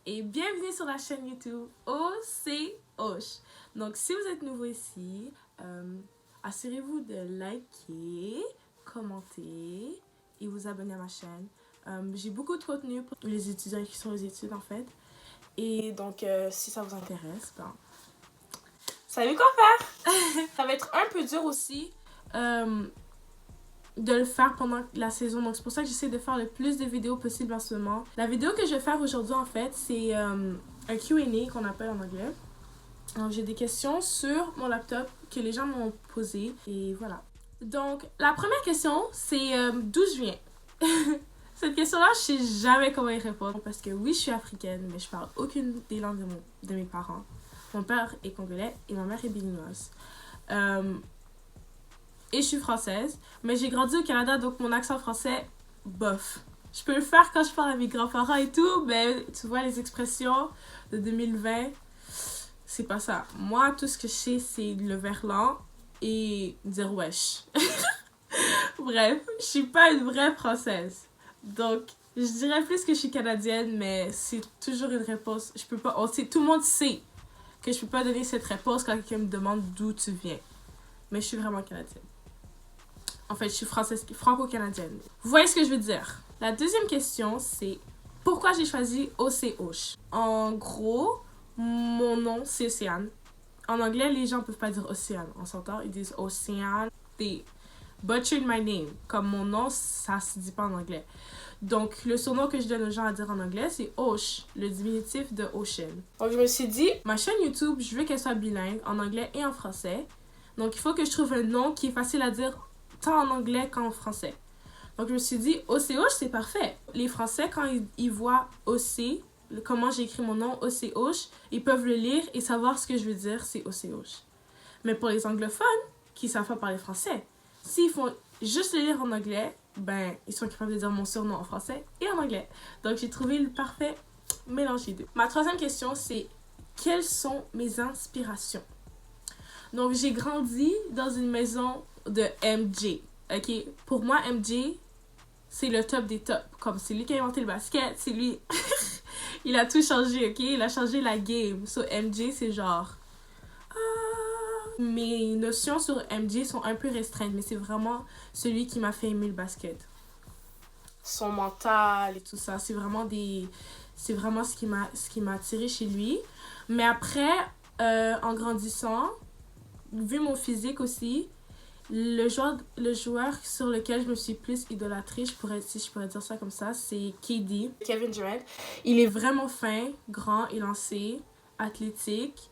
et bienvenue sur la chaîne YouTube OCOCH. Donc si vous êtes nouveau ici, assurez-vous de liker, commenter et vous abonner à ma chaîne. J'ai beaucoup de contenu pour les étudiants qui sont aux études en fait. Et donc si ça vous intéresse, ben, vous savez quoi faire. Ça va être un peu dur aussi de le faire pendant la saison, donc c'est pour ça que j'essaie de faire le plus de vidéos possible en ce moment. La vidéo que je vais faire aujourd'hui en fait, c'est un Q&A qu'on appelle en anglais. Donc j'ai des questions sur mon laptop que les gens m'ont posées et voilà. Donc la première question c'est d'où je viens. Cette question-là, je sais jamais comment y répondre parce que oui, je suis africaine, mais je parle aucune des langues de mes parents. Mon père est congolais et ma mère est béninoise. Et je suis française, mais j'ai grandi au Canada, donc mon accent français, bof. Je peux le faire quand je parle à mes grands-parents et tout, mais tu vois, les expressions de 2020, c'est pas ça. Moi, tout ce que je sais, c'est le verlan et dire wesh. Bref, je suis pas une vraie française. Donc, je dirais plus que je suis canadienne, mais c'est toujours une réponse. Je peux pas, tout le monde sait que je peux pas donner cette réponse quand quelqu'un me demande d'où tu viens. Mais je suis vraiment canadienne. En fait, je suis française, franco-canadienne. Vous voyez ce que je veux dire? La deuxième question, c'est pourquoi j'ai choisi OCOCH? En gros, mon nom, c'est Océane. En anglais, les gens peuvent pas dire Océane. On s'entend? Ils disent Océane. They butchered my name. Comme mon nom, ça se dit pas en anglais. Donc, le surnom que je donne aux gens à dire en anglais, c'est Osh, le diminutif de Ocean. Donc, je me suis dit, ma chaîne YouTube, je veux qu'elle soit bilingue, en anglais et en français. Donc, il faut que je trouve un nom qui est facile à dire tant en anglais qu'en français. Donc, je me suis dit, OCOCH, c'est parfait. Les Français, quand ils voient OC, comment j'ai écrit mon nom, OCOCH, ils peuvent le lire et savoir ce que je veux dire, c'est OCOCH. Mais pour les anglophones, qui savent pas parler français, s'ils font juste le lire en anglais, ben, ils sont capables de dire mon surnom en français et en anglais. Donc, j'ai trouvé le parfait mélange des deux. Ma troisième question, c'est quelles sont mes inspirations? Donc, j'ai grandi dans une maison de MJ, ok? Pour moi, MJ, c'est le top des tops. Comme c'est lui qui a inventé le basket, c'est lui... Il a tout changé, ok? Il a changé la game. So, MJ, c'est genre... Mes notions sur MJ sont un peu restreintes, mais c'est vraiment celui qui m'a fait aimer le basket. Son mental et tout ça, c'est vraiment ce qui m'a attiré chez lui. Mais après, en grandissant, vu mon physique aussi, le joueur sur lequel je me suis plus idolâtrée, si je pourrais dire ça comme ça, c'est KD, Kevin Durant. Il est vraiment fin, grand, élancé, athlétique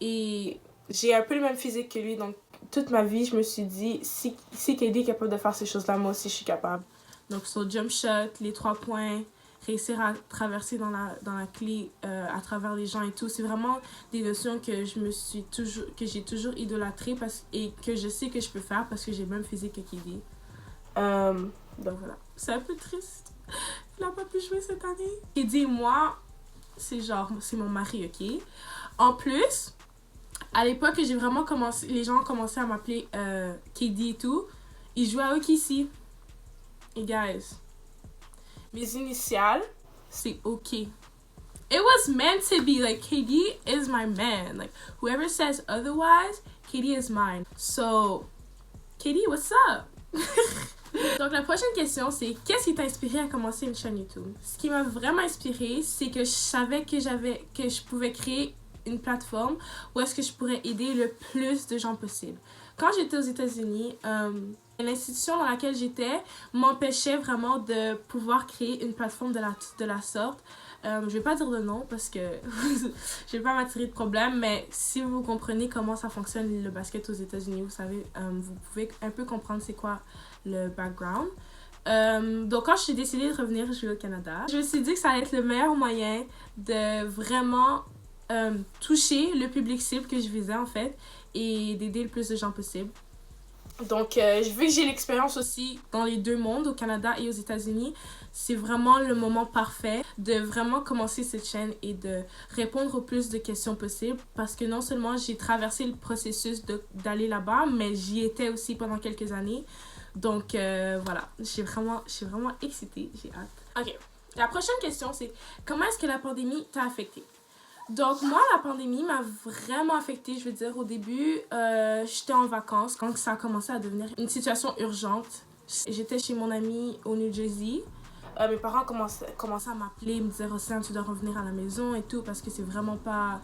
et j'ai un peu le même physique que lui. Donc toute ma vie, je me suis dit, si KD est capable de faire ces choses-là, moi aussi je suis capable. Donc son jump shot, les 3 points, réussir à traverser dans la clé à travers les gens et tout, c'est vraiment des notions que j'ai toujours idolâtré et que je sais que je peux faire parce que j'ai le même physique que KD. Donc voilà, c'est un peu triste. Il n'a pas pu jouer cette année. KD, moi, c'est mon mari, ok? En plus, à l'époque que j'ai vraiment commencé, les gens ont commencé à m'appeler KD et tout, il jouait à OKC. Et guys, mes initiales, c'est OK. It was meant to be. Like, KD is my man. Like, whoever says otherwise, KD is mine. So, KD, what's up? Donc, la prochaine question, c'est qu'est-ce qui t'a inspiré à commencer une chaîne YouTube? Ce qui m'a vraiment inspiré, c'est que je savais que je pouvais créer une plateforme où est-ce que je pourrais aider le plus de gens possible. Quand j'étais aux États-Unis, l'institution dans laquelle j'étais m'empêchait vraiment de pouvoir créer une plateforme de la sorte. Je vais pas dire de nom parce que je vais pas m'attirer de problème, mais si vous comprenez comment ça fonctionne le basket aux États-Unis, vous savez, vous pouvez un peu comprendre c'est quoi le background. Donc quand j'ai décidé de revenir jouer au Canada, je me suis dit que ça allait être le meilleur moyen de vraiment toucher le public cible que je visais en fait et d'aider le plus de gens possible. Donc, vu que j'ai l'expérience aussi dans les deux mondes, au Canada et aux États-Unis, c'est vraiment le moment parfait de vraiment commencer cette chaîne et de répondre au plus de questions possibles parce que non seulement j'ai traversé le processus d'aller là-bas, mais j'y étais aussi pendant quelques années. Donc, voilà, je suis vraiment excitée, j'ai hâte. Ok, La prochaine question, c'est comment est-ce que la pandémie t'a affecté? Donc, moi, la pandémie m'a vraiment affectée. Je veux dire, au début, j'étais en vacances quand ça a commencé à devenir une situation urgente. J'étais chez mon ami au New Jersey. Mes parents commençaient à m'appeler, me dire Océane, tu dois revenir à la maison et tout, parce que c'est vraiment pas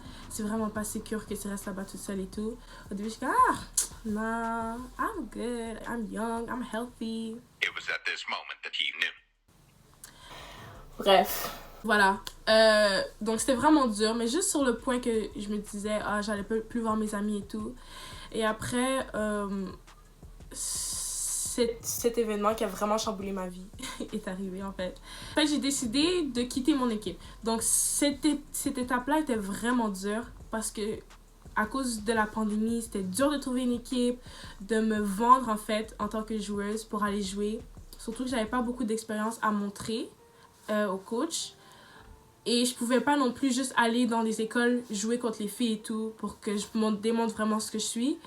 sécure que tu restes là-bas toute seule et tout. Au début, je suis comme, nah, I'm good, I'm young, I'm healthy. It was at this moment that he knew. Bref, voilà. Donc, c'était vraiment dur, mais juste sur le point que je me disais, j'allais plus voir mes amis et tout. Et après, cet événement qui a vraiment chamboulé ma vie est arrivé, en fait. En fait, j'ai décidé de quitter mon équipe. Donc, cette étape-là était vraiment dure parce que, à cause de la pandémie, c'était dur de trouver une équipe, de me vendre, en fait, en tant que joueuse pour aller jouer. Surtout que j'avais pas beaucoup d'expérience à montrer au coach. Et je pouvais pas non plus juste aller dans les écoles jouer contre les filles et tout pour que je démontre vraiment ce que je suis.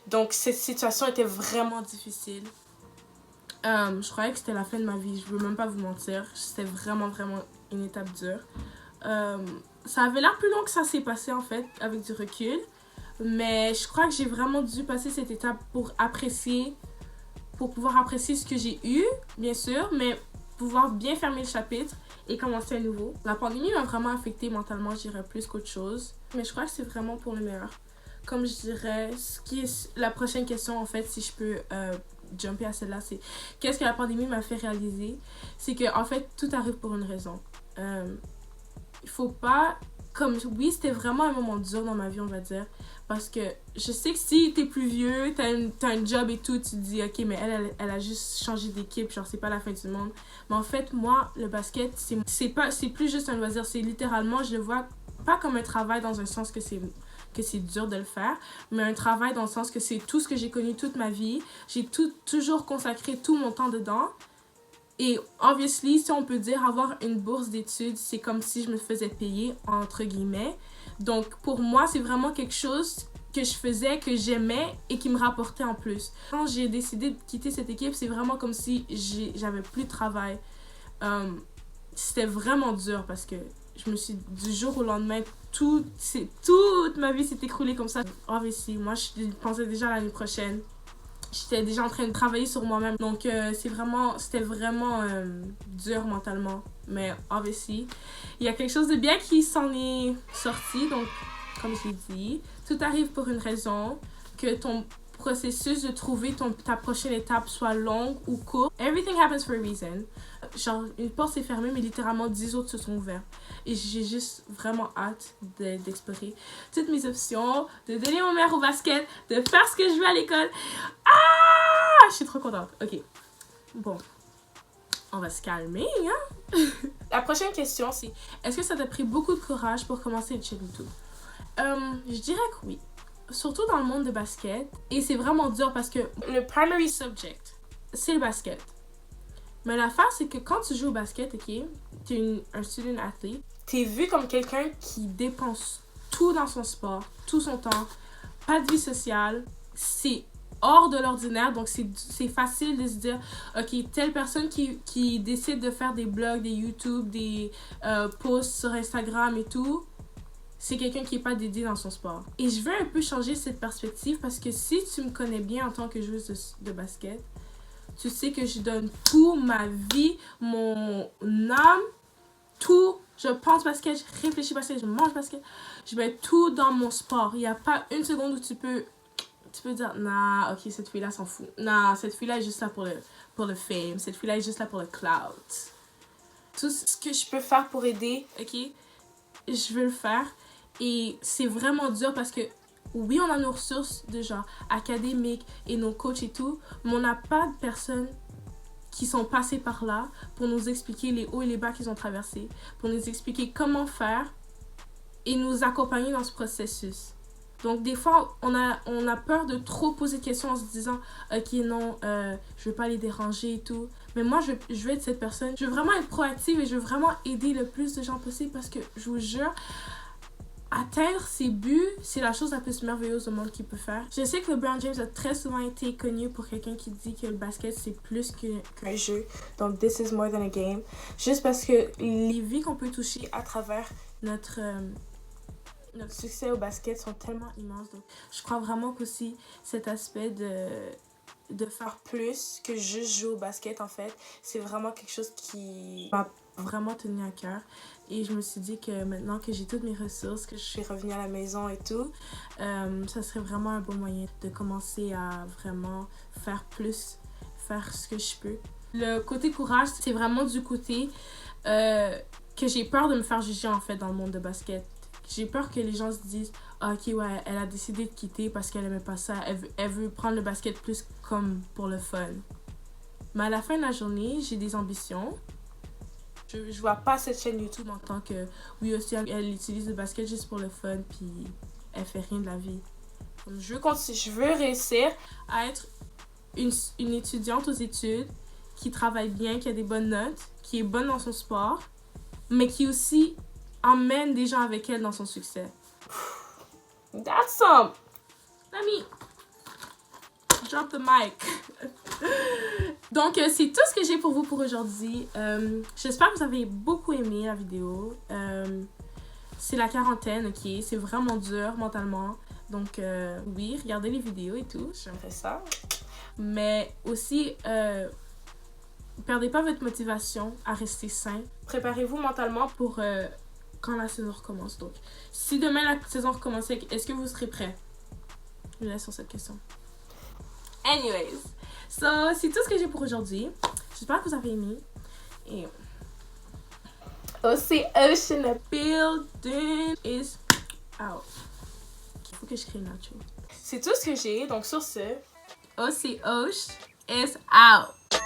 Donc, cette situation était vraiment difficile. Je croyais que c'était la fin de ma vie, je veux même pas vous mentir. C'était vraiment, vraiment une étape dure. Ça avait l'air plus long que ça s'est passé, en fait, avec du recul. Mais je crois que j'ai vraiment dû passer cette étape pour pouvoir apprécier ce que j'ai eu, bien sûr, mais pouvoir bien fermer le chapitre et commencer à nouveau. La pandémie m'a vraiment affectée mentalement, je dirais, plus qu'autre chose. Mais je crois que c'est vraiment pour le meilleur. Comme je dirais, ce qui est la prochaine question, en fait, si je peux jumper à celle-là, c'est qu'est-ce que la pandémie m'a fait réaliser? C'est que, en fait, tout arrive pour une raison. Il faut pas... Oui, c'était vraiment un moment dur dans ma vie, on va dire. Parce que je sais que si t'es plus vieux, t'as un job et tout, tu te dis, ok, mais elle a juste changé d'équipe, genre, c'est pas la fin du monde. Mais en fait, moi, le basket, c'est plus juste un loisir. C'est littéralement, je le vois pas comme un travail dans un sens que c'est dur de le faire, mais un travail dans le sens que c'est tout ce que j'ai connu toute ma vie. J'ai toujours consacré tout mon temps dedans. Et, obviously, si on peut dire avoir une bourse d'études, c'est comme si je me faisais payer, entre guillemets. Donc, pour moi, c'est vraiment quelque chose que je faisais, que j'aimais et qui me rapportait en plus. Quand j'ai décidé de quitter cette équipe, c'est vraiment comme si j'avais plus de travail. C'était vraiment dur parce que je me suis, du jour au lendemain, toute ma vie s'est écroulée comme ça. Obviously, moi, je pensais déjà à l'année prochaine. J'étais déjà en train de travailler sur moi-même. Donc, c'était vraiment dur mentalement. Mais, obviously, il y a quelque chose de bien qui s'en est sorti. Donc, comme je l'ai dit, tout arrive pour une raison. Que ton processus de trouver ta prochaine étape soit longue ou courte. Everything happens for a reason. Genre, une porte s'est fermée, mais littéralement 10 autres se sont ouvertes. Et j'ai juste vraiment hâte d'explorer toutes mes options, de donner mon meilleur au basket, de faire ce que je veux à l'école. Ah! Je suis trop contente. Ok. Bon. On va se calmer, hein? La prochaine question, c'est est-ce que ça t'a pris beaucoup de courage pour commencer le cheerleading? Je dirais que oui. Surtout dans le monde de basket. Et c'est vraiment dur parce que le primary subject, c'est le basket. Mais l'affaire, c'est que quand tu joues au basket, ok, t'es un student athlete, t'es vu comme quelqu'un qui dépense tout dans son sport, tout son temps, pas de vie sociale, c'est hors de l'ordinaire, donc c'est facile de se dire, ok, telle personne qui décide de faire des blogs, des YouTube, des posts sur Instagram et tout, c'est quelqu'un qui n'est pas dédié dans son sport. Et je veux un peu changer cette perspective parce que si tu me connais bien en tant que joueuse de basket, tu sais que je donne tout, ma vie, mon âme, tout. Je pense basket, je réfléchis basket, je mange basket. Je mets tout dans mon sport. Il n'y a pas une seconde où tu peux dire, nah, ok, cette fille-là s'en fout. Nah, cette fille-là est juste là pour le fame. Cette fille-là est juste là pour le clout. Tout ce que je peux faire pour aider, ok, je veux le faire. Et c'est vraiment dur parce que oui, on a nos ressources de genre académiques et nos coachs et tout, mais on n'a pas de personnes qui sont passées par là pour nous expliquer les hauts et les bas qu'ils ont traversés, pour nous expliquer comment faire et nous accompagner dans ce processus. Donc des fois, on a peur de trop poser de questions en se disant « Ok, non, je veux pas les déranger et tout. » Mais moi, je veux être cette personne. Je veux vraiment être proactive et je veux vraiment aider le plus de gens possible parce que je vous jure, atteindre ses buts, c'est la chose la plus merveilleuse au monde qu'il peut faire. Je sais que LeBron James a très souvent été connu pour quelqu'un qui dit que le basket, c'est plus qu'un jeu. Donc, this is more than a game. Juste parce que les vies qu'on peut toucher à travers notre succès au basket sont tellement immenses. Donc, je crois vraiment qu'aussi cet aspect de faire plus que juste jouer au basket, en fait, c'est vraiment quelque chose qui m'a vraiment tenu à cœur. Et je me suis dit que maintenant que j'ai toutes mes ressources, que je suis revenue à la maison et tout, ça serait vraiment un bon moyen de commencer à vraiment faire plus, faire ce que je peux. Le côté courage, c'est vraiment du côté que j'ai peur de me faire juger, en fait, dans le monde de basket. J'ai peur que les gens se disent « Ah, ok, ouais, elle a décidé de quitter parce qu'elle aimait pas ça. Elle veut prendre le basket plus comme pour le fun. » Mais à la fin de la journée, j'ai des ambitions. Je vois pas cette chaîne YouTube en tant que... Oui, aussi, elle utilise le basket juste pour le fun, puis elle fait rien de la vie. Je veux réussir à être une étudiante aux études qui travaille bien, qui a des bonnes notes, qui est bonne dans son sport, mais qui aussi emmène des gens avec elle dans son succès. That's some! Let me drop the mic. Donc, c'est tout ce que j'ai pour vous pour aujourd'hui. J'espère que vous avez beaucoup aimé la vidéo. C'est la quarantaine, ok? C'est vraiment dur mentalement. Donc, oui, regardez les vidéos et tout. J'aimerais ça. Mais aussi, perdez pas votre motivation à rester sain. Préparez-vous mentalement pour quand la saison recommence. Donc, si demain la saison recommence, est-ce que vous serez prêts? Je laisse sur cette question. Anyways, so, c'est tout ce que j'ai pour aujourd'hui. J'espère que vous avez aimé. Et OC Ocean, the building is out. Il faut que je crée une outro. C'est tout ce que j'ai. Donc, sur ce, OC Ocean is out.